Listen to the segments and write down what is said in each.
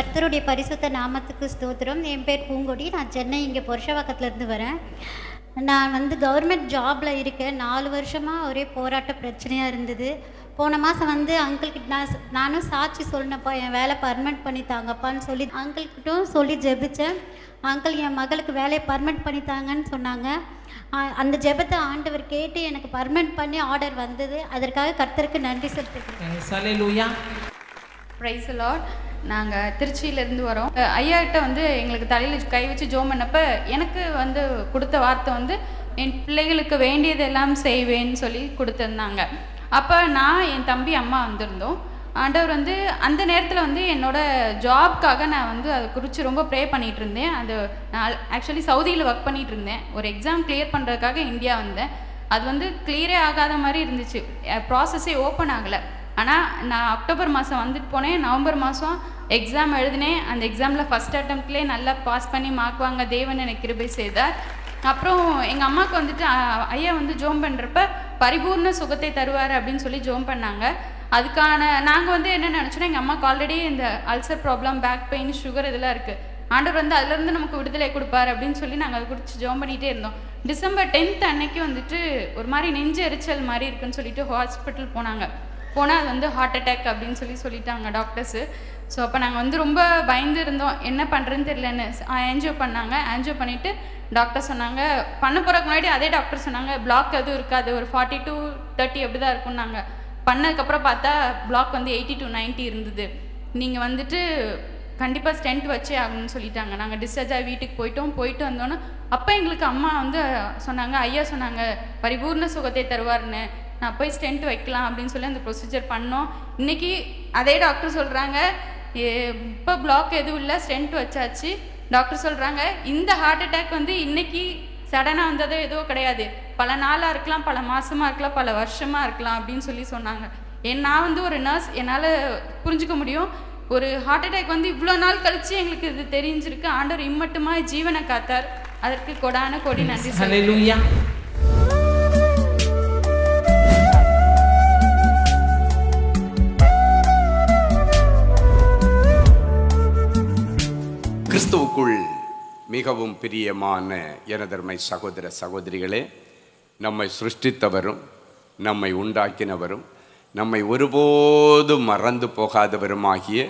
கர்த்தருடைய பரிசுத்த நாமத்துக்கு ஸ்தோத்திரம். என் பேர் பூங்கொடி. நான் சென்னை இங்கே புருஷவாக்கத்துலேருந்து வரேன். நான் வந்து கவர்மெண்ட் ஜாபில் இருக்கேன். 4 வருஷமாக ஒரே போராட்ட பிரச்சனையாக இருந்தது. போன மாதம் வந்து அங்கிள்கிட்ட நானும் சாட்சி சொன்னப்போ என் வேலை பர்மனெண்ட் பண்ணி தாங்கப்பான்னு சொல்லி அங்கிள்கிட்டும் சொல்லி ஜெபித்தேன். அங்கிள் என் மகளுக்கு வேலையை பர்மனெண்ட் பண்ணி தாங்கன்னு சொன்னாங்க. அந்த ஜெபத்தை ஆண்டவர் கேட்டு எனக்கு பர்மனெண்ட் பண்ணி ஆர்டர் வந்தது. அதற்காக கர்த்தருக்கு நன்றி செலுத்துகிறேன். Praise the Lord. நாங்கள் திருச்சியிலேருந்து வரோம். ஐயாக்கிட்ட வந்து எங்களுக்கு தலையில் கை வச்சு ஜோம் பண்ணப்போ எனக்கு வந்து கொடுத்த வார்த்தை வந்து என் பிள்ளைகளுக்கு வேண்டியதெல்லாம் செய்வேன்னு சொல்லி கொடுத்துருந்தாங்க. அப்போ நான் என் தம்பி அம்மா வந்திருந்தோம். ஆண்டவர் வந்து அந்த நேரத்தில் வந்து என்னோடய ஜாப்க்காக நான் வந்து அதை குறித்து ரொம்ப ப்ரே பண்ணிகிட்டு இருந்தேன். அது நான் ஆக்சுவலி சவுதியில் ஒர்க் பண்ணிகிட்டு இருந்தேன். ஒரு எக்ஸாம் கிளியர் பண்ணுறதுக்காக இந்தியா வந்தேன். அது வந்து கிளியரே ஆகாத மாதிரி இருந்துச்சு. ப்ராசஸே ஓப்பன் ஆகலை. ஆனால் நான் அக்டோபர் மாதம் வந்துட்டு போனேன். நவம்பர் மாதம் எக்ஸாம் எழுதினேன். அந்த எக்ஸாமில் ஃபஸ்ட் அட்டம்ப்ட்லேயே நல்லா பாஸ் பண்ணி மார்க் வாங்க தேவன் எனக்கு கிருபை செய்தார். அப்புறம் எங்கள் அம்மாவுக்கு வந்துட்டு ஐயா வந்து ஜோம் பண்ணுறப்ப பரிபூர்ண சுகத்தை தருவார் அப்படின்னு சொல்லி ஜோம் பண்ணாங்க. அதுக்கான நாங்கள் வந்து என்ன நினச்சோன்னா, எங்கள் அம்மாவுக்கு ஆல்ரெடி இந்த ulcer problem, back pain, sugar இதெல்லாம் இருக்குது. ஆண்டவர் வந்து அதுலேருந்து நமக்கு விடுதலை கொடுப்பார் அப்படின்னு சொல்லி நாங்கள் அதை குறித்து ஜோம் பண்ணிகிட்டே இருந்தோம். டிசம்பர் 10th அன்னைக்கு வந்துட்டு ஒரு மாதிரி நெஞ்சு எரிச்சல் மாதிரி இருக்குன்னு சொல்லிட்டு ஹாஸ்பிட்டல் போனால் அது வந்து ஹார்ட் அட்டாக் அப்படின்னு சொல்லிட்டாங்க டாக்டர்ஸு. ஸோ அப்போ நாங்கள் வந்து ரொம்ப பயந்து இருந்தோம், என்ன பண்ணுறதுன்னு தெரியலன்னு. ஆன்ஜியோ பண்ணாங்க. ஆன்ஜியோ பண்ணிவிட்டு டாக்டர் சொன்னாங்க, பண்ண போகிறதுக்கு முன்னாடி அதே டாக்டர் சொன்னாங்க பிளாக் எதுவும் இருக்காது, ஒரு 40 to 30 அப்படி தான் இருக்கும்னாங்க. பண்ணதுக்கப்புறம் பார்த்தா பிளாக் வந்து 80 to 90 இருந்தது. நீங்கள் வந்துட்டு கண்டிப்பாக ஸ்டென்ட் வச்சே ஆகணும்னு சொல்லிட்டாங்க. நாங்கள் டிஸ்சார்ஜ் ஆகி வீட்டுக்கு போயிட்டு வந்தோன்னே அப்போ எங்களுக்கு அம்மா வந்து சொன்னாங்க, ஐயா சொன்னாங்க பரிபூர்ண சுகத்தை தருவார்னு. நான் போய் ஸ்டென்ட் வைக்கலாம் அப்படின்னு சொல்லி அந்த ப்ரொசீஜர் பண்ணோம். இன்றைக்கி அதே டாக்டர் சொல்கிறாங்க, இப்போ பிளாக் எதுவும் இல்லை, ஸ்டென்ட் வச்சாச்சு. டாக்டர் சொல்கிறாங்க இந்த ஹார்ட் அட்டாக் வந்து இன்றைக்கி சடனாக வந்ததோ எதுவும் கிடையாது, பல நாளாக இருக்கலாம், பல மாதமாக இருக்கலாம், பல வருஷமாக இருக்கலாம் அப்படின்னு சொன்னாங்க. நான் வந்து ஒரு நர்ஸ், என்னால் புரிஞ்சுக்க முடியும். ஒரு ஹார்ட் அட்டாக் வந்து இவ்வளோ நாள் கழித்து எங்களுக்கு இது தெரிஞ்சிருக்கு. ஆண்டவர் இம்மட்டுமா ஜீவனை காத்தார். அதற்கு கொடான கொடி நன்றி. ஹல்லேலூயா. கிறிஸ்துவுக்குள் மிகவும் பிரியமான எனதர்மை சகோதர சகோதரிகளே, நம்மை சிருஷ்டித்தவரும் நம்மை உண்டாக்கினவரும் நம்மை ஒருபோதும் மறந்து போகாதவருமாகிய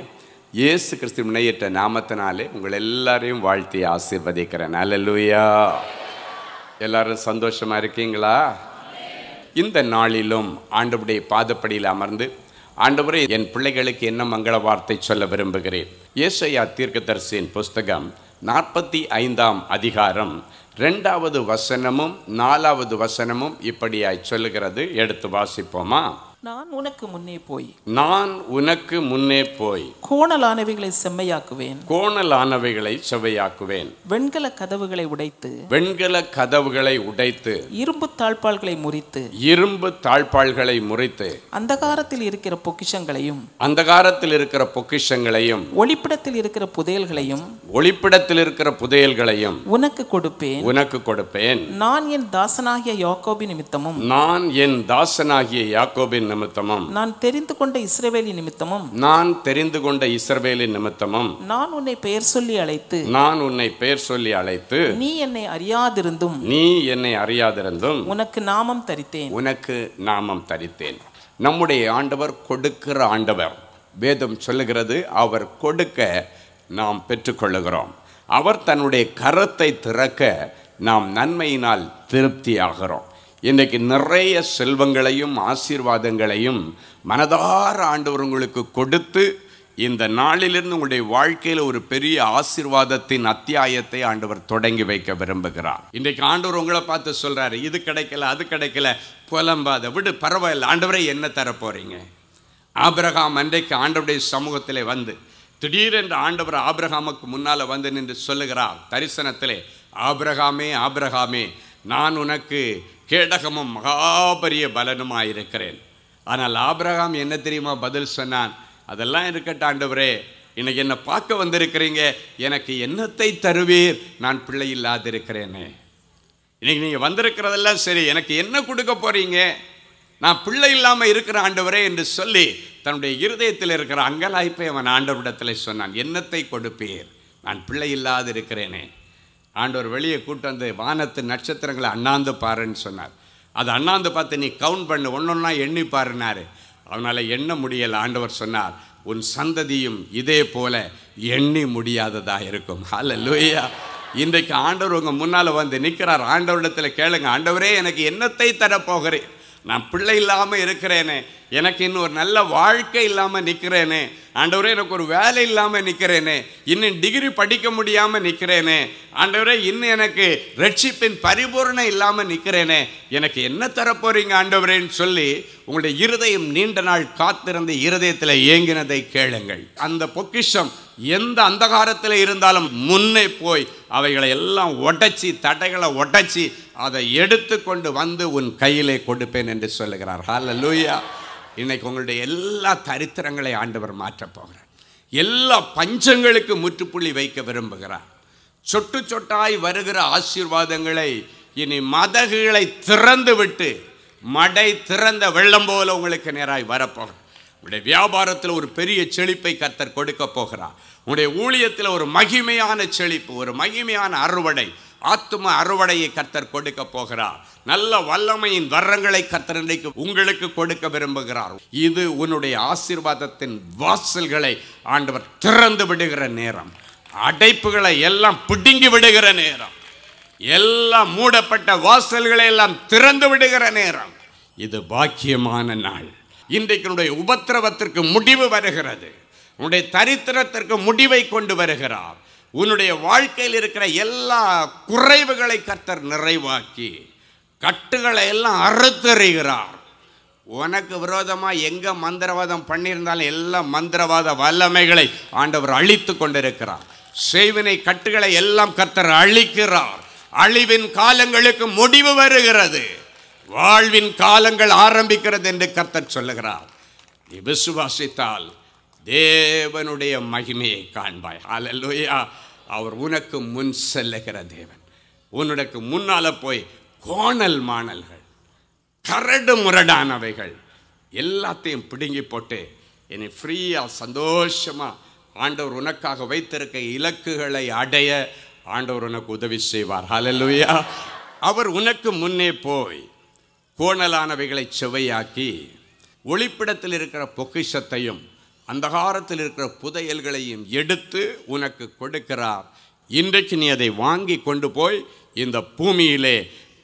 இயேசு கிறிஸ்து இணையற்ற நாமத்தினாலே உங்கள் எல்லாரையும் வாழ்த்தி ஆசீர்வதிக்கிறேன். அல்லேலூயா. எல்லாரும் சந்தோஷமா இருக்கீங்களா? இந்த நாளிலும் ஆண்டவருடைய பாதப்படியில் அமர்ந்து, ஆண்டவரே என் பிள்ளைகளுக்கு என்ன மங்கள வார்த்தை சொல்ல விரும்புகிறேன். ஏசாயா தீர்க்கதரிசியின் புஸ்தகம் 45ஆம் அதிகாரம் 2வது வசனமும் 4வது வசனமும் இப்படியாய் சொல்லுகிறது. எடுத்து வாசிப்போமா? நான் உனக்கு முன்னே போய் கோணலானவைகளை செம்மையாக்குவேன், வெண்கல கதவுகளை உடைத்து இரும்பு தாழ்பாள்களை முறித்து அந்தகாரத்தில் இருக்கிற பொக்கிஷங்களையும் ஒளிப்பிடத்தில் இருக்கிற புதையல்களையும் உனக்கு கொடுப்பேன். நான் என் தாசனாகிய யாக்கோபின் நிமித்தமும் நான் தெரிந்து கொண்ட இஸ்ரவேலின் நிமித்தமும் நான் உன்னை பெயர் சொல்லி அழைத்து நீ என்னை அறியாதிருந்தும் உனக்கு நாமம் தரித்தேன். நம்முடைய ஆண்டவர் கொடுக்கிற ஆண்டவர். வேதம் சொல்லுகிறது, அவர் கொடுக்க நாம் பெற்றுக்கொள்ளுகிறோம். அவர் தன்னுடைய கரத்தை திறக்க நாம் நன்மையினால் திருப்தி ஆகிறோம். இன்றைக்கு நிறைய செல்வங்களையும் ஆசீர்வாதங்களையும் மனதார ஆண்டவர் உங்களுக்கு கொடுத்து இந்த நாளிலிருந்து உங்களுடைய வாழ்க்கையில் ஒரு பெரிய ஆசீர்வாதத்தின் அத்தியாயத்தை ஆண்டவர் தொடங்கி வைக்க விரும்புகிறார். இன்றைக்கு ஆண்டவர் உங்களை பார்த்து சொல்றாரு, இது கிடைக்கல, அது கிடைக்கல, புலம்பாத விடு, பரவாயில்ல, ஆண்டவரை என்ன தர போறீங்க? ஆபிரகாம் அன்றைக்கு ஆண்டவருடைய சமூகத்திலே வந்து திடீரென்று ஆண்டவர் ஆபிரகாமுக்கு முன்னால வந்து நின்று சொல்லுகிறார் தரிசனத்திலே, ஆபிரகாமே, நான் உனக்கு கேடகமும் மகாபரிய பலனுமாயிருக்கிறேன். ஆனால் ஆபிரகாம் என்ன தெரியுமா பதில் சொன்னான்? அதெல்லாம் இருக்கட்டும் ஆண்டவரே, இன்னைக்கு என்னை பார்க்க வந்திருக்கிறீங்க, எனக்கு என்னத்தை தருவீர்? நான் பிள்ளை இல்லாதிருக்கிறேனே. இன்னைக்கு நீங்கள் வந்திருக்கிறதெல்லாம் சரி, எனக்கு என்ன கொடுக்க போறீங்க? நான் பிள்ளை இல்லாமல் இருக்கிற ஆண்டவரே என்று சொல்லி தன்னுடைய இருதயத்தில் இருக்கிற அங்கலாய்ப்பை அவன் ஆண்டவரிடத்தில் சொன்னான். என்னத்தை கொடுப்பீர், நான் பிள்ளை இல்லாது இருக்கிறேனே. ஆண்டவர் வெளியே கூட்டு வந்து வானத்து நட்சத்திரங்களை அண்ணாந்து பாருன்னு சொன்னார். அது அண்ணாந்து பார்த்து நீ கவுண்ட் பண்ணு, ஒன்றொன்னா எண்ணி பாருனாரு. அவனால் எண்ண முடியலை. ஆண்டவர் சொன்னார், உன் சந்ததியும் இதே போல எண்ணி முடியாததாக இருக்கும். ஹல்லேலூயா. இன்றைக்கு ஆண்டவர் உங்கள் முன்னால் வந்து நிற்கிறார். ஆண்டவரிடத்தில் கேளுங்க, ஆண்டவரே எனக்கு என்னத்தை தரப்போகிறேன், நான் பிள்ளை இல்லாமல் இருக்கிறேனே, எனக்கு இன்னும் ஒரு நல்ல வாழ்க்கை இல்லாமல் நிற்கிறேனே, ஆண்டவரே எனக்கு ஒரு வேலை இல்லாமல் நிற்கிறேனே, இன்னும் டிகிரி படிக்க முடியாமல் நிற்கிறேனே, ஆண்டவரே இன்னும் எனக்கு ரட்சிப்பின் பரிபூர்ணம் இல்லாமல் நிற்கிறேனே, எனக்கு என்ன தரப்போறீங்க ஆண்டவரேன்னு சொல்லி உங்களுடைய இருதயம் நீண்ட நாள் காத்திருந்த இருதயத்தில் ஏங்கினதை கேளுங்கள். அந்த பொக்கிஷம் எந்த அந்தகாரத்தில் இருந்தாலும் முன்னே போய் அவைகளை எல்லாம் உடைச்சி, தடைகளை உடைச்சி அதை எடுத்து கொண்டு வந்து உன் கையிலே கொடுப்பேன் என்று சொல்லுகிறார். ஹல்லேலூயா. இன்னைக்கு உங்களுடைய எல்லா தரித்திரங்களை ஆண்டவர் மாற்றப் போகிறார். எல்லா பஞ்சங்களுக்கு முற்றுப்புள்ளி வைக்க விரும்புகிறார். சொட்டு சொட்டாய் வருகிற ஆசீர்வாதங்களை இனி மதகுகளை திறந்து விட்டு மடை திறந்த வெள்ளம் போல உங்களுக்கு நேராய் வரப்போகிறார். உங்களுடைய வியாபாரத்தில் ஒரு பெரிய செழிப்பை கர்த்தர் கொடுக்க போகிறார். உங்களுடைய ஊழியத்தில் ஒரு மகிமையான செழிப்பு, ஒரு மகிமையான அறுவடை, ஆத்தும அறுவடையை கர்த்தர் கொடுக்க போகிறார். நல்ல வல்லமையின் வரங்களை கர்த்தர் இன்றைக்கு உங்களுக்கு கொடுக்க விரும்புகிறார். இது உன்னுடைய ஆசீர்வாதத்தின் வாசல்களை ஆண்டவர் திறந்து விடுகிற நேரம், அடைப்புகளை எல்லாம் பிடுங்கி விடுகிற நேரம், எல்லாம் மூடப்பட்ட வாசல்களை எல்லாம் திறந்து விடுகிற நேரம். இது பாக்கியமான நாள். இன்றைக்கு உபத்திரவத்திற்கு முடிவு வருகிறது. உன்னுடைய தரித்திரத்திற்கு முடிவை கொண்டு வருகிறார். உன்னுடைய வாழ்க்கையில் இருக்கிற எல்லா குறைவுகளை கர்த்தர் நிறைவாக்கி கட்டுகளை எல்லாம் அறுத்தறிகிறார். உனக்கு விரோதமாக எங்கே மந்திரவாதம் பண்ணியிருந்தாலும் எல்லா மந்திரவாத வல்லமைகளை ஆண்டவர் அழித்து கொண்டிருக்கிறார். செய்வினை கட்டுகளை எல்லாம் கர்த்தர் அழிக்கிறார். அழிவின் காலங்களுக்கு முடிவு வருகிறது. வாழ்வின் காலங்கள் ஆரம்பிக்கிறது என்று கர்த்தர் சொல்லுகிறார். நீ விசுவாசித்தால் தேவனுடைய மகிமையை காண்பாய். ஹல்லேலூயா. அவர் உனக்கு முன் செல்லுகிற தேவன். உன்னுக்கு முன்னால போய் கோணல் மாணல்கள், கரடு முரடானவைகள் எல்லாத்தையும் பிடுங்கி போட்டு என்னை ஃப்ரீயாக சந்தோஷமாக ஆண்டவர் உனக்காக வைத்திருக்க இலக்குகளை அடைய ஆண்டவர் உனக்கு உதவி செய்வார். ஹல்லேலூயா. அவர் உனக்கு முன்னே போய் கோணலானவைகளை செவையாக்கி ஒளிப்பிடத்தில் இருக்கிற பொக்கிஷத்தையும் அந்தகாரத்தில் இருக்கிற புதையல்களையும் எடுத்து உனக்கு கொடுக்கிறார். இன்றைக்கு நீ அதை வாங்கி கொண்டு போய் இந்த பூமியிலே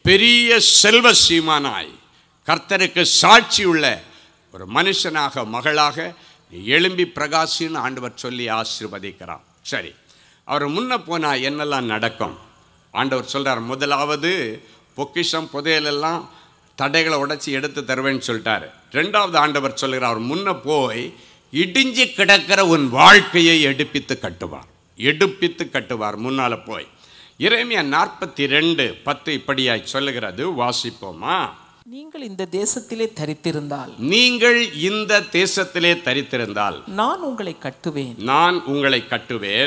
பெரிய செல்வ சீமானாய் கர்த்தருக்கு சாட்சி உள்ள ஒரு மனுஷனாக, மகளாக நீ எழும்பி பிரகாசின்னு ஆண்டவர் சொல்லி ஆசீர்வதிக்கிறார். சரி, அவர் முன்ன போனால் என்னெல்லாம் நடக்கும்? ஆண்டவர் சொல்கிறார், முதலாவது பொக்கிஷம் புதையலெல்லாம் தடைகளை உடைச்சி எடுத்து தருவேன்னு சொல்லிட்டாரு. ரெண்டாவது ஆண்டவர் சொல்கிறார், அவர் முன்ன போய் இடிஞ்சு கிடக்கிற உன் வாழ்க்கையை எடுப்பித்து கட்டுவார். முன்னால் போய் எரேமியா 42:10 இப்படியாய் சொல்லுகிறது. வாசிப்போமா? நீங்கள் இந்த தேசத்திலே தரித்திருந்தால் நான் உங்களை கட்டுவேன்,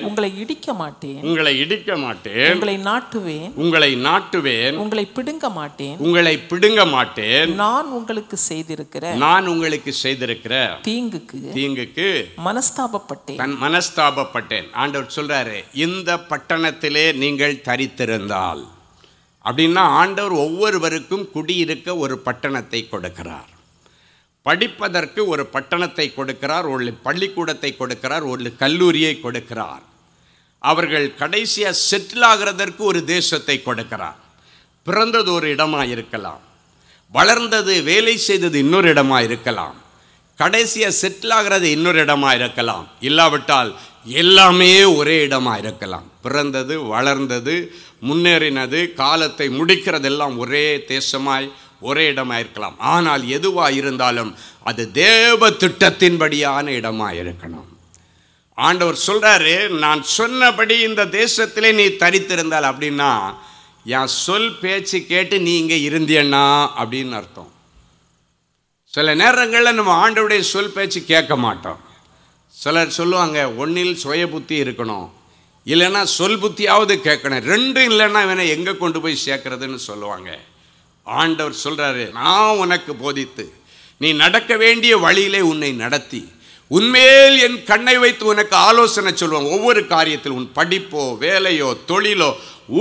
உங்களை இடிக்க மாட்டேன், உங்களை நாட்டுவேன், உங்களை பிடுங்க மாட்டேன், நான் உங்களுக்கு செய்திருக்கிற தீங்குக்கு மனஸ்தாபப்பட்டேன். ஆண்டவர் சொல்றாரு, இந்த பட்டணத்திலே நீங்கள் தரித்திருந்தால் அப்படின்னா ஆண்டவர் ஒவ்வொருவருக்கும் குடியிருக்க ஒரு பட்டணத்தை கொடுக்கிறார், படிப்பதற்கு ஒரு பட்டணத்தை கொடுக்கிறார், ஒரு பள்ளிக்கூடத்தை கொடுக்கிறார், ஒரு கல்லூரியை கொடுக்கிறார். அவர்கள் கடைசியாக செட்டில் ஆகிறதற்கு ஒரு தேசத்தை கொடுக்கிறார். பிறந்தது ஒரு இடமாக இருக்கலாம், வளர்ந்தது வேலை செய்தது இன்னொரு இடமாக இருக்கலாம், கடைசியாக செட்டில் ஆகிறது இன்னொரு இடமாக இருக்கலாம், இல்லாவிட்டால் எல்லாமே ஒரே இடமாக இருக்கலாம். பிறந்தது, வளர்ந்தது, முன்னேறினது, காலத்தை முடிக்கிறதெல்லாம் ஒரே தேசமாய் ஒரே இடமாக இருக்கலாம். ஆனால் எதுவாக இருந்தாலும் அது தேவ திட்டத்தின்படியான இடமாக இருக்கணும். ஆண்டவர் சொல்கிறாரு, நான் சொன்னபடி இந்த தேசத்திலே நீ தரித்திருந்தால் அப்படின்னா என் சொல் பேச்சு கேட்டு நீ இங்கே இருந்தியண்ணா அப்படின்னு அர்த்தம். சில நேரங்களில் நம்ம ஆண்டவருடைய சொல் பேச்சு கேட்க மாட்டோம். சிலர் சொல்லுவாங்க, ஒன்றில் சுய புத்தி இருக்கணும், இல்லைன்னா சொல் புத்தியாவது கேட்கணும், ரெண்டும் இல்லைன்னா இவனை எங்கே கொண்டு போய் சேர்க்கறதுன்னு சொல்லுவாங்க. ஆண்டவர் சொல்றாரு, நான் உனக்கு போதித்து நீ நடக்க வேண்டிய வழியிலே உன்னை நடத்தி உன்மேல் என் கண்ணை வைத்து உனக்கு ஆலோசனை சொல்லுவாங்க. ஒவ்வொரு காரியத்தில் உன் படிப்போ வேலையோ தொழிலோ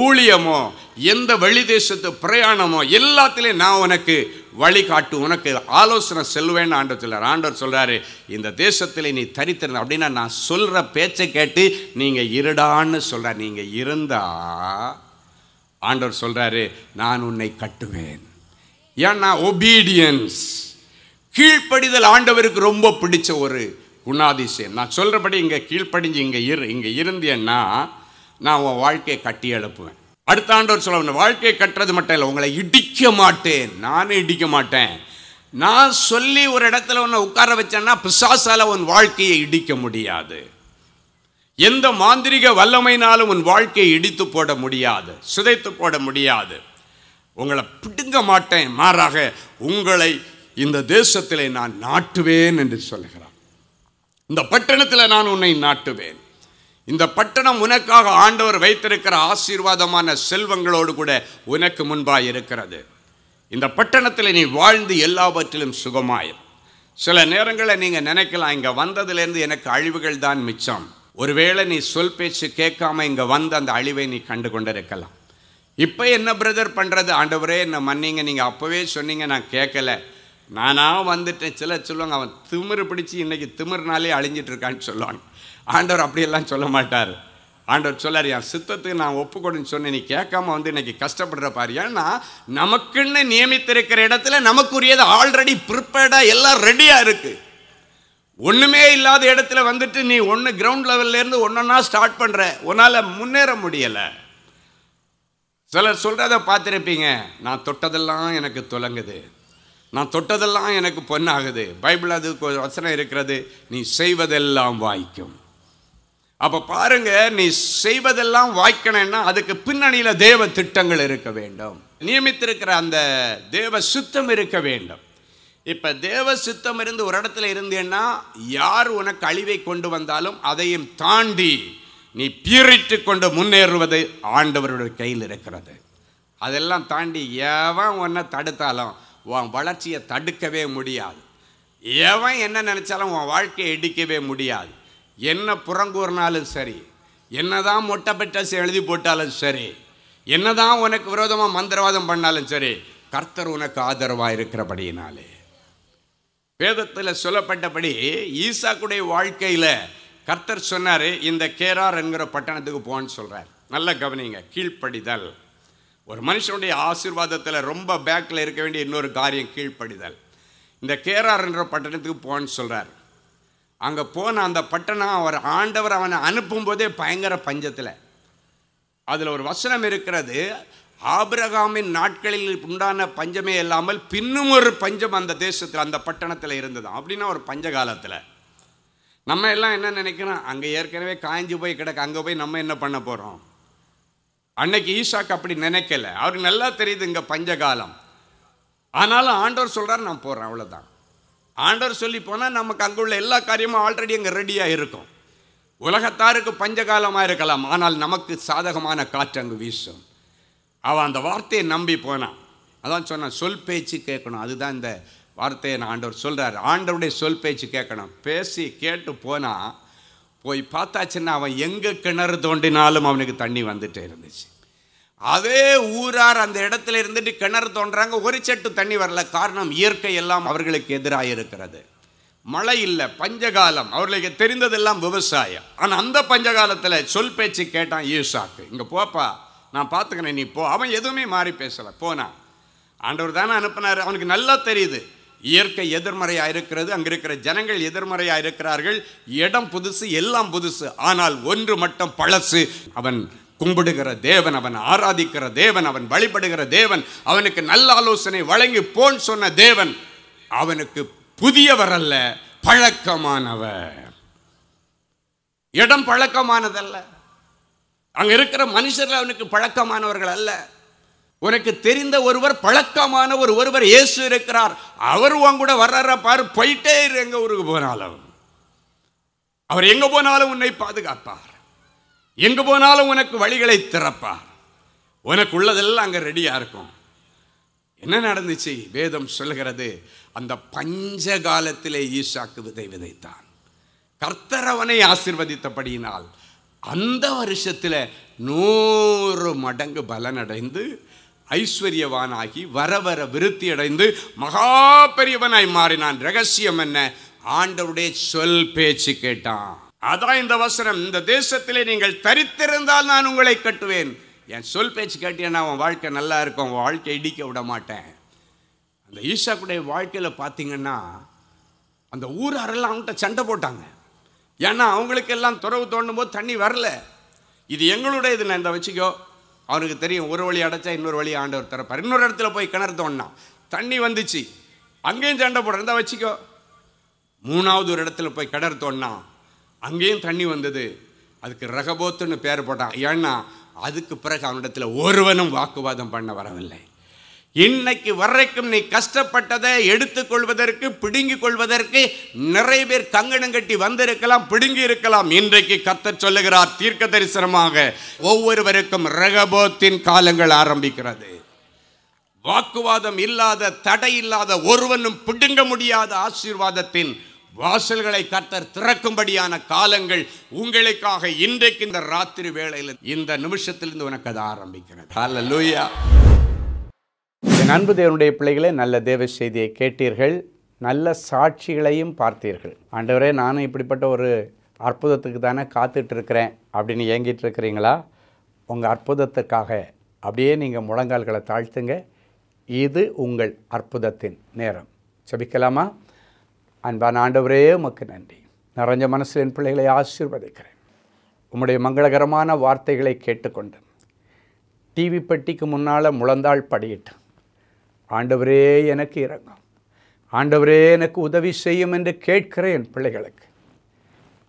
ஊழியமோ எந்த வெளி தேசத்து பிரயாணமோ எல்லாத்திலையும் நான் உனக்கு வழிகாட்டு உனக்கு ஆலோசனை செல்வேன்னு ஆண்டவர் சொல்றார். ஆண்டவர் சொல்றாரு, இந்த தேசத்தில் நீ தரித்திருந்த அப்படின்னா நான் சொல்ற பேச்சை கேட்டு நீங்க இருடான்னு சொல்ற. நீங்க இருந்தா ஆண்டவர் சொல்றாரு, நான் உன்னை கட்டுவேன். ஏன்னா ஒபீடியன்ஸ், கீழ்ப்படிதல் ஆண்டவருக்கு ரொம்ப பிடிச்ச ஒரு குணாதிசயம். நான் சொல்றபடி இங்க கீழ்ப்படிஞ்சு இங்க இருந்தேன்னா நான் உன் வாழ்க்கையை கட்டி எழுப்புவேன். அடுத்த ஆண்டவர் சொல்ல, வாழ்க்கையை கட்டுறது மட்டும் இல்லை, உங்களை இடிக்க மாட்டேன். நானும் இடிக்க மாட்டேன். நான் சொல்லி ஒரு இடத்துல உன்னை உட்கார வச்சேன்னா பிசாசால உன் வாழ்க்கையை இடிக்க முடியாது. எந்த மாந்திரிக வல்லமையினாலும் உன் வாழ்க்கையை இடித்து போட முடியாது, சிதைத்து போட முடியாது. உங்களை பிடுங்க மாட்டேன், மாறாக உங்களை இந்த தேசத்திலே நான் நாட்டுவேன் என்று சொல்லுகிறார். இந்த பட்டணத்தில் நான் உன்னை நாட்டுவேன். இந்த பட்டணம் உனக்காக ஆண்டவர் வைத்திருக்கிற ஆசீர்வாதமான செல்வங்களோடு கூட உனக்கு முன்பாக இருக்கிறது. இந்த பட்டணத்தில் நீ வாழ்ந்து எல்லாவற்றிலும் சுகமாயிரும். சில நேரங்களில் நீங்கள் நினைக்கலாம், இங்கே வந்ததுலேருந்து எனக்கு அழிவுகள் தான் மிச்சம். ஒருவேளை நீ சொல் பேச்சு கேட்காம இங்கே வந்து அந்த அழிவை நீ கண்டு கொண்டிருக்கலாம். இப்போ என்ன பிரதர் பண்ணுறது? ஆண்டவரே என்ன மன்னிங்க, நீங்கள் அப்போவே சொன்னீங்க, நான் கேட்கல, நானாக வந்துட்டேன். சிலர் சொல்லுவாங்க, அவன் திமிரு பிடிச்சி இன்றைக்கி திமிர்னாலே அழிஞ்சிட்டு இருக்கான்னு சொல்லுவாங்க. ஆண்டவர் அப்படியெல்லாம் சொல்ல மாட்டார். ஆண்டவர் சொல்லார், என் சித்தத்துக்கு நான் ஒப்புக்கொடுன்னு சொன்னேன், நீ கேட்காம வந்து இன்னைக்கு கஷ்டப்படுற பாரு. ஏன்னா நமக்குன்னு நியமித்திருக்கிற இடத்துல நமக்குரியது ஆல்ரெடி ப்ரிப்பேர்டாக எல்லாம் ரெடியாக இருக்குது. ஒன்றுமே இல்லாத இடத்துல வந்துட்டு நீ ஒன்று கிரவுண்ட் லெவல்லேருந்து ஒன்றா ஸ்டார்ட் பண்ணுற, உன்னால் முன்னேற முடியலை. சிலர் சொல்கிறத பார்த்துருப்பீங்க, நான் தொட்டதெல்லாம் எனக்கு துலங்குது, நான் தொட்டதெல்லாம் எனக்கு பொன்னாகுது. பைபிள் அதுக்கு ஒரு வசனம் இருக்கிறது, நீ செய்வதெல்லாம் வாய்க்கும். அப்போ பாருங்க, நீ செய்வதெல்லாம் வாய்க்கணும்னா அதுக்கு பின்னணியில் தேவ திட்டங்கள் இருக்க வேண்டும், நியமித்திருக்கிற அந்த தேவ சித்தம் இருக்க வேண்டும். இப்போ தேவ சித்தம் இருந்து ஒரு இடத்துல இருந்தேன்னா யார் உனக்கு அழிவை கொண்டு வந்தாலும் அதையும் தாண்டி நீ பீறிட்டு கொண்டு முன்னேறுவது ஆண்டவருடைய கையில் இருக்கிறது. அதெல்லாம் தாண்டி எவன் உன்னை தடுத்தாலும் உன் வளர்ச்சியை தடுக்கவே முடியாது. எவன் என்ன நினச்சாலும் உன் வாழ்க்கையை இடிக்கவே முடியாது. என்ன புறங்கூறினாலும் சரி, என்னதான் மொட்டை பெட்டாசி எழுதி போட்டாலும் சரி, என்னதான் உனக்கு விரோதமாக மந்திரவாதம் பண்ணாலும் சரி, கர்த்தர் உனக்கு ஆதரவாக இருக்கிறபடியினாலே. வேதத்தில் சொல்லப்பட்டபடி ஈசாக்குடைய வாழ்க்கையில் கர்த்தர் சொன்னார், இந்த கேரார் என்கிற பட்டணத்துக்கு போன்னு சொல்கிறார். நல்ல கவனிங்க, கீழ்ப்படிதல். ஒரு மனுஷனுடைய ஆசீர்வாதத்தில் ரொம்ப பேக்கில் இருக்க வேண்டிய இன்னொரு காரியம் கீழ்ப்படிதல். இந்த கேரார் என்ற பட்டணத்துக்கு போன்னு சொல்கிறார். அங்கே போன அந்த பட்டணம் அவர் ஆண்டவர் அவனை அனுப்பும்போதே பயங்கர பஞ்சத்தில். அதில் ஒரு வசனம் இருக்கிறது, ஆபிரகாமின் நாட்களில் உண்டான பஞ்சமே இல்லாமல் பின்னும் ஒரு பஞ்சம் அந்த தேசத்தில் அந்த பட்டணத்தில் இருந்தது. அப்படின்னா ஒரு பஞ்ச காலத்தில் நம்ம எல்லாம் என்ன நினைக்கிறோம், அங்கே ஏற்கனவே காய்ஞ்சி போய் கிடக்கு, அங்கே போய் நம்ம என்ன பண்ண போகிறோம். அன்னைக்கு ஈசாக்கு அப்படி நினைக்கல. அவருக்கு நல்லா தெரியுது இங்கே பஞ்சகாலம். ஆனாலும் ஆண்டவர் சொல்கிறார், நான் போகிறேன், அவ்வளோதான். ஆண்டவர் சொல்லி போனால் நமக்கு அங்கே உள்ள எல்லா காரியமும் ஆல்ரெடி அங்கே ரெடியாக இருக்கும். உலகத்தாருக்கு பஞ்சகாலமாக இருக்கலாம், ஆனால் நமக்கு சாதகமான காற்று அங்கு வீசும். அவன் அந்த வார்த்தையை நம்பி போனான். அதான் சொன்னான், சொல் பேச்சு கேட்கணும். அதுதான் இந்த வார்த்தையை நான் ஆண்டவர் சொல்கிறார். ஆண்டவருடைய சொல் பேச்சு கேட்கணும். பேசி கேட்டு போனால் போய் பார்த்தாச்சுன்னா அவன் எங்கே கிணறு தோண்டினாலும் அவனுக்கு தண்ணி வந்துட்டே இருந்துச்சு. அதே ஊரார் அந்த இடத்துல இருந்துட்டு கிணறு தோன்றாங்க, ஒரு செட்டு தண்ணி வரல. காரணம், இயற்கை எல்லாம் அவர்களுக்கு எதிராக இருக்கிறது. மழை இல்லை, பஞ்சகாலம். அவர்களுக்கு தெரிந்ததெல்லாம் விவசாயம். ஆனால் அந்த பஞ்சகாலத்தில் சொல் பேச்சு கேட்டான் ஈசாக்கு. இங்கே போப்பா, நான் பார்த்துக்கிறேன், நீ போ. அவன் எதுவுமே மாறி பேசலை, போனான். ஆண்டவர் தானே அனுப்பினார். அவனுக்கு நல்லா தெரியுது இயற்கை எதிர்மறையாக இருக்கிறது, அங்கே இருக்கிற ஜனங்கள் எதிர்மறையாக இருக்கிறார்கள், இடம் புதுசு, எல்லாம் புதுசு. ஆனால் ஒன்று மட்டும் பழசு, அவன் கும்பிடுகிற தேவன், அவன் ஆராதிக்கிற தேவன், அவன் வழிபடுகிற தேவன், அவனுக்கு நல்ல ஆலோசனை வழங்கி போன் சொன்ன தேவன் அவனுக்கு புதியவர் அல்ல, பழக்கமானவர். இடம் பழக்கமானதல்ல, அங்க இருக்கிற மனுஷர்கள் அவனுக்கு பழக்கமானவர்கள் அல்ல. உனக்கு தெரிந்த ஒருவர், பழக்கமான ஒருவர் இயேசு இருக்கிறார். அவர் உன் கூட வர்ற பாரு, போயிட்டே இரு. எங்க ஊருக்கு போனாலும் அவர் எங்க போனாலும் உன்னை பாதுகாப்பார், எங்க போனாலும் உனக்கு வழிகளை திறப்பார். உனக்கு உள்ளதெல்லாம் அங்க ரெடியா இருக்கும். என்ன நடந்துச்சு? வேதம் சொல்லுகிறது, அந்த பஞ்ச காலத்திலே ஈசாக்கு விதை விதைத்தான். கர்த்தர் அவனை ஆசீர்வதித்தபடியினால் அந்த வருஷத்தில் 100 மடங்கு பலனடைந்து ஐஸ்வர்யவானாகி வர வர விருத்தி அடைந்து மகா பெரியவனாய் மாறினான். ரகசியம் என்ன? ஆண்டவருடைய சொல் பேச்சு கேட்டான். அதான் இந்த வசனம், இந்த தேசத்திலே நீங்கள் தரித்திருந்தால் நான் உங்களை கட்டுவேன். என் சொல் பேச்சு கேட்டீங்கன்னா அவன் வாழ்க்கை நல்லா இருக்கும், அவன் வாழ்க்கை இடிக்க விட மாட்டேன். அந்த ஈசாக்குடைய வாழ்க்கையில் பார்த்தீங்கன்னா அந்த ஊராரெல்லாம் அவங்ககிட்ட சண்டை போட்டாங்க. ஏன்னா அவங்களுக்கு எல்லாம் துறவு தோண்டும் போது தண்ணி வரல. இது எங்களுடைய இது, நான் இந்த வச்சுக்கோ. அவனுக்கு தெரியும், ஒரு வழி அடைச்சா இன்னொரு வழி ஆண்டவர் திறப்பார். இன்னொரு இடத்துல போய் கிணறு தோண்டினா தண்ணி வந்துச்சு, அங்கேயும் சண்டை போடுற, இந்த வச்சுக்கோ. 3வது ஒரு இடத்துல போய் கிணறு தோண்டினா அங்கேயும் தண்ணி வந்தது. அதுக்கு ரகபோத்துன்னு பேர் போட்டான். ஏன்னா அதுக்கு பிறகு அவனிடத்துல ஒருவனும் வாக்குவாதம் பண்ண வரவில்லை. இன்னைக்கு வரைக்கும் நீ கஷ்டப்பட்டதை எடுத்துக்கொள்வதற்கு, பிடுங்கிக் கொள்வதற்கு நிறைய பேர் கங்கணம் கட்டி வந்திருக்கலாம், பிடுங்கி இருக்கலாம். இன்றைக்கு கர்த்தர் சொல்லுகிறார் தீர்க்க தரிசனமாக, ஒவ்வொருவருக்கும் ரகபோத்தின் காலங்கள் ஆரம்பிக்கிறது. வாக்குவாதம் இல்லாத, தடை இல்லாத, ஒருவனும் பிடுங்க முடியாத ஆசீர்வாதத்தின் வாசல்களை கர்த்தர் திறக்கும்படியான காலங்கள் உங்களுக்காக இன்றைக்கு இந்த ராத்திரி வேளையில், இந்த நிமிஷத்திலிருந்து உனக்கு அது ஆரம்பிக்கிறது. ஹல்லேலூயா. என் அன்பு தேவனுடைய பிள்ளைகளே, நல்ல தேவ செய்தியை கேட்டீர்கள், நல்ல சாட்சிகளையும் பார்த்தீர்கள். ஆண்டவரே, நானும் இப்படிப்பட்ட ஒரு அற்புதத்துக்கு தானே காத்துட்டு இருக்கிறேன் அப்படின்னு ஏங்கிட்டு இருக்கிறீங்களா? உங்கள் அற்புதத்துக்காக அப்படியே நீங்கள் முழங்கால்களை தாழ்த்துங்க. இது உங்கள் அற்புதத்தின் நேரம். ஜெபிக்கலாமா? அன்பான ஆண்டவரே, உமக்கு நன்றி. நிறைஞ்ச மனசில் என் பிள்ளைகளை ஆசீர்வதிக்கிறேன். உம்முடைய மங்களகரமான வார்த்தைகளை கேட்டுக்கொண்டு டிவி பெட்டிக்கு முன்னால் முழந்தாள் படியிட்டு, ஆண்டவரே எனக்கு இறங்கும், ஆண்டவரே எனக்கு உதவி செய்யும் என்று கேட்கிற என் பிள்ளைகளுக்கு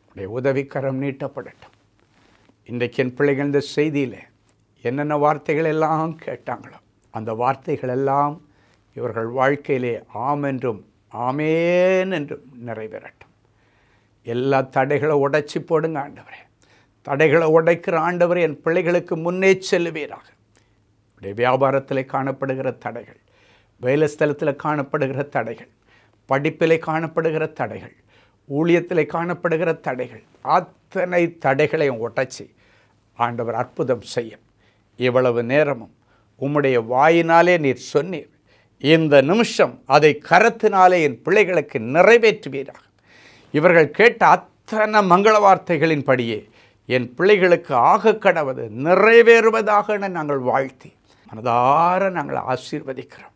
உடைய உதவிக்கரம் நீட்டப்படட்டும். இன்றைக்கு என் பிள்ளைகள் இந்த செய்தியில் என்னென்ன வார்த்தைகள் எல்லாம் கேட்டாங்களோ அந்த வார்த்தைகள் எல்லாம் இவர்கள் வாழ்க்கையிலே ஆம் என்றும் ஆமேன் என்றும் நிறைவேறட்டும். எல்லா தடைகளை உடைச்சி போடுங்க ஆண்டவரே. தடைகளை உடைக்கிற ஆண்டவரே, என் பிள்ளைகளுக்கு முன்னே செல்லுவீராக. உடைய வியாபாரத்தில் காணப்படுகிற தடைகள், வேலை ஸ்தலத்தில் காணப்படுகிற தடைகள், படிப்பில் காணப்படுகிற தடைகள், ஊழியத்தில் காணப்படுகிற தடைகள், அத்தனை தடைகளையும் உடைச்சி ஆண்டவர் அற்புதம் செய்யும். இவ்வளவு நேரமும் உம்முடைய வாயினாலே நீர் சொன்னீர். இந்த நிமிஷம் அதை கரத்தினாலே என் பிள்ளைகளுக்கு நிறைவேற்றுவீராக. இவர்கள் கேட்ட அத்தனை மங்கள வார்த்தைகளின்படியே என் பிள்ளைகளுக்கு ஆக கடவது நிறைவேறுவதாக நாங்கள் வாழ்த்தி மனதார நாங்கள் ஆசீர்வதிக்கிறோம்.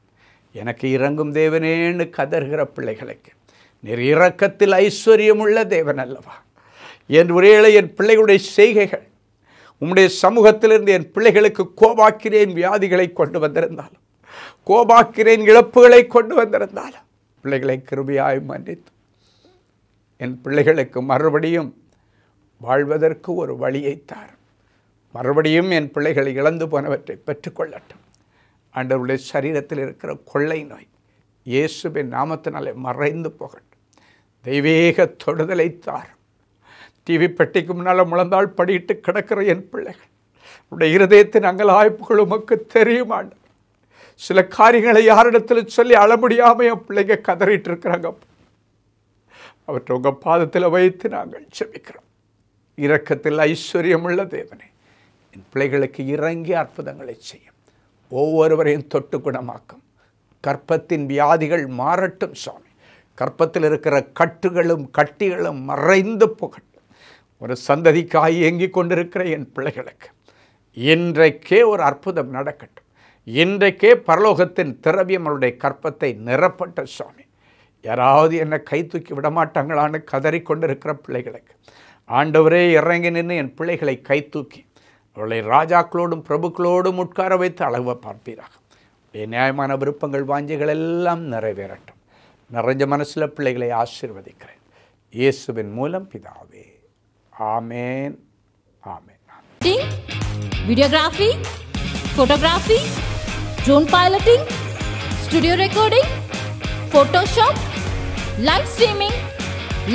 எனக்கு இறங்கும் தேவனேன்னு கதறுகிற பிள்ளைகளுக்கு நீர் இரக்கத்தில் ஐஸ்வர்யமுள்ள தேவன் அல்லவா? என் ஒரேளை என் பிள்ளைகளுடைய செய்கைகள் உம்முடைய சமூகத்திலிருந்து என் பிள்ளைகளுக்கு கோபாக்கிறேன் வியாதிகளை கொண்டு வந்திருந்தாலும், கோபாக்கிறேன் இழப்புகளை கொண்டு வந்திருந்தாலும், பிள்ளைகளை கிருபையாய் மன்னித்து என் பிள்ளைகளுக்கு மறுபடியும் வாழ்வதற்கு ஒரு வழியை தாரும். மறுபடியும் என் பிள்ளைகளை இழந்து போனவற்றை பெற்றுக்கொள்ளட்டும். ஆண்டவருடைய சரீரத்தில் இருக்கிற கொள்ளை நோய் இயேசுவின் நாமத்தினாலே மறைந்து போகட்டும். தெய்வீக தொடுதலை தாரும். டிவி பெட்டிக்கு முன்னால் முழந்தாள் படியிட்டு கிடக்கிற என் பிள்ளைகள் உடைய இருதயத்தின் அங்கலாய்ப்புகள் உமக்கு தெரியும் ஆண்டவர். சில காரியங்களை யாரிடத்தில் சொல்லி அழ முடியாமல் என் பிள்ளைங்க கதறிட்டு இருக்கிறாங்க. அவற்றை உங்கள் பாதத்தில் வைத்து நாங்கள் ஜெபிக்கிறோம். இரக்கத்தில் ஐஸ்வர்யமுள்ள தேவனே, என் பிள்ளைகளுக்கு இறங்கி அற்புதங்களை செய்யும். ஒவ்வொருவரையும் தொட்டு குணமாக்கும். கற்பத்தின் வியாதிகள் மாறட்டும் சுவாமி. கற்பத்தில் இருக்கிற கட்டுகளும் கட்டிகளும் மறைந்து போகட்டும். ஒரு சந்ததிக்காய் ஏங்கிக் கொண்டிருக்கிற என் பிள்ளைகளுக்கு இன்றைக்கே ஒரு அற்புதம் நடக்கட்டும். இன்றைக்கே பரலோகத்தின் திரவியம் அவருடைய கற்பத்தை நிரப்பட்ட சுவாமி. யாராவது என்னை கை தூக்கி விடமாட்டாங்களான்னு கதறிக்கொண்டிருக்கிற பிள்ளைகளுக்கு ஆண்டவரே இறங்கி நின்று என் பிள்ளைகளை கை தூக்கி அவர்களை ராஜாக்களோடும் பிரபுக்களோடும் உட்கார வைத்து அளவை பார்ப்பீராக. நியாயமான விருப்பங்கள் வாஞ்சிகள் எல்லாம் நிறைவேறட்டும். நிறைஞ்ச மனசில் பிள்ளைகளை ஆசீர்வதிக்கிறேன் இயேசுவின் மூலம் பிதாவே. ஆமேன், ஆமேன். Videography, photography, drone piloting, studio recording, Photoshop, live streaming,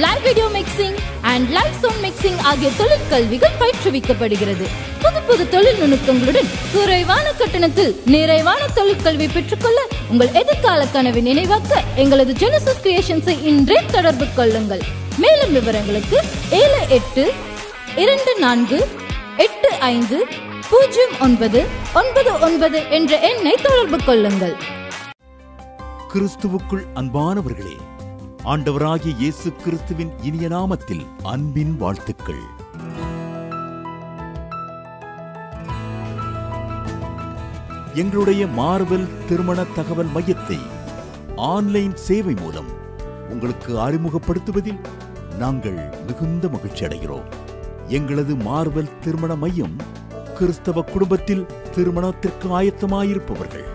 live video mixing and live sound mixing ஆகிய தொழிற்கல்விகள் பயிற்றுவிக்கப்படுகிறது. புது புது தொழில் நுணுக்கங்களுடன் குறைவான கட்டணத்தில் நிறைவான தொழிற்கல்வி பெற்றுக்கொள்ள உங்கள் எதிர்கால கனவை நினைவாக்க எங்களது ஜெனசிஸ் கிரியேஷன்ஸை இன்றே தொடர்பு கொள்ளுங்கள். மேலும் விவரங்களுக்கு 7824850999 என்ற எண்ணை தொடர்பு கொள்ளுங்கள். கிறிஸ்துவுக்குள் அன்பானவர்களே, ஆண்டவராகிய இயேசு கிறிஸ்துவின் இனிய நாமத்தில் அன்பின் வாழ்த்துக்கள். எங்களுடைய மார்வெல் திருமண தகவல் மையத்தை ஆன்லைன் சேவை மூலம் உங்களுக்கு அறிமுகப்படுத்துவதில் நாங்கள் மிகுந்த மகிழ்ச்சி அடைகிறோம். எங்களது மார்வெல் திருமண மையம் கிறிஸ்தவ குடும்பத்தில் திருமணத்திற்கு ஆயத்தமாயிருப்பவர்கள்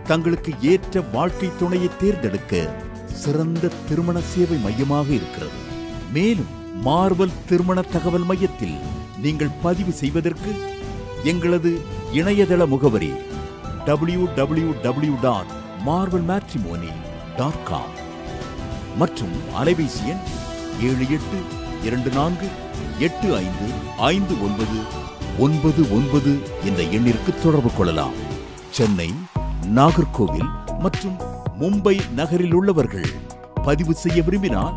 தங்களுக்கு ஏற்ற வாழ்க்கை துணையை தேர்ந்தெடுக்க சிறந்த திருமண சேவை மையமாக இருக்கிறது. மேலும் மார்வெல் திருமண தகவல் மையத்தில் நீங்கள் பதிவு செய்வதற்கு எங்களது இணையதள முகவரி www.marvelmatrimony.com மற்றும் அலைபேசி எண் 7824855999 என்ற எண்ணிற்கு தொடர்பு கொள்ளலாம். சென்னை, நாகர்கோவில் மற்றும் மும்பை நகரில் உள்ளவர்கள் பதிவு செய்ய விரும்பினால்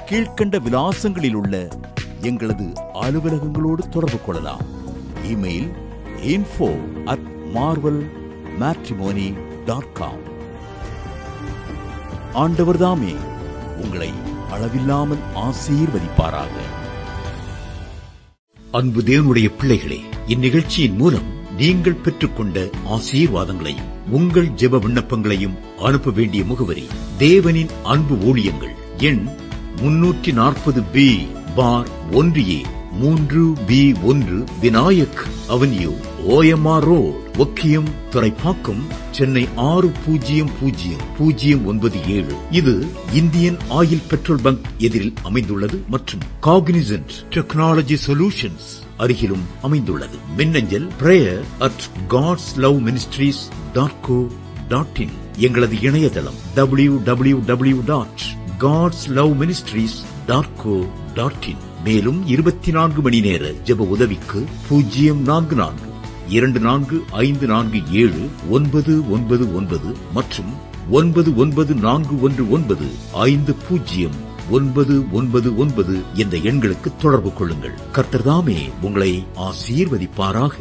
கீழ்கண்ட விலாசங்களில் உள்ள எங்களது அலுவலகங்களோடு தொடர்பு கொள்ளலாம். Email info@marvelmatrimony.com. ஆண்டவர் தாமே உங்களை அளவில்லாமல் ஆசீர்வதிப்பாராக. அன்பு தேவனுடைய பிள்ளைகளே, இந்நிகழ்ச்சியின் மூலம் நீங்கள் பெற்றுக்கொண்ட ஆசீர்வாதங்களையும் உங்கள் ஜெப விண்ணப்பங்களையும் அனுப்ப வேண்டிய முகவரி தேவனின் அன்பு ஊழியங்கள், எண் 340B பார் 1A 3B1 Vinayak avenue, OMR road, Okkiyam, Thoraipakkam, Chennai 600097. இது இந்தியன் ஆயில் பெட்ரோல் பங்க் எதிரில் அமைந்துள்ளது மற்றும் காக்னிசன்ட் டெக்னாலஜி சொல்யூஷன்ஸ் அருகிலும் அமைந்துள்ளது. மின்னஞ்சல் prayer@godsloveministries.co.in. எங்களது இணையதளம் www.godsloveministries.co.in. மேலும் 24 மணி நேர ஜெப உதவிக்கு 044-5447-999 மற்றும் 9941950999 என்ற எண்களுக்கு தொடர்பு கொள்ளுங்கள். கர்த்தர் தாமே உங்களை ஆசீர்வதிப்பாராக.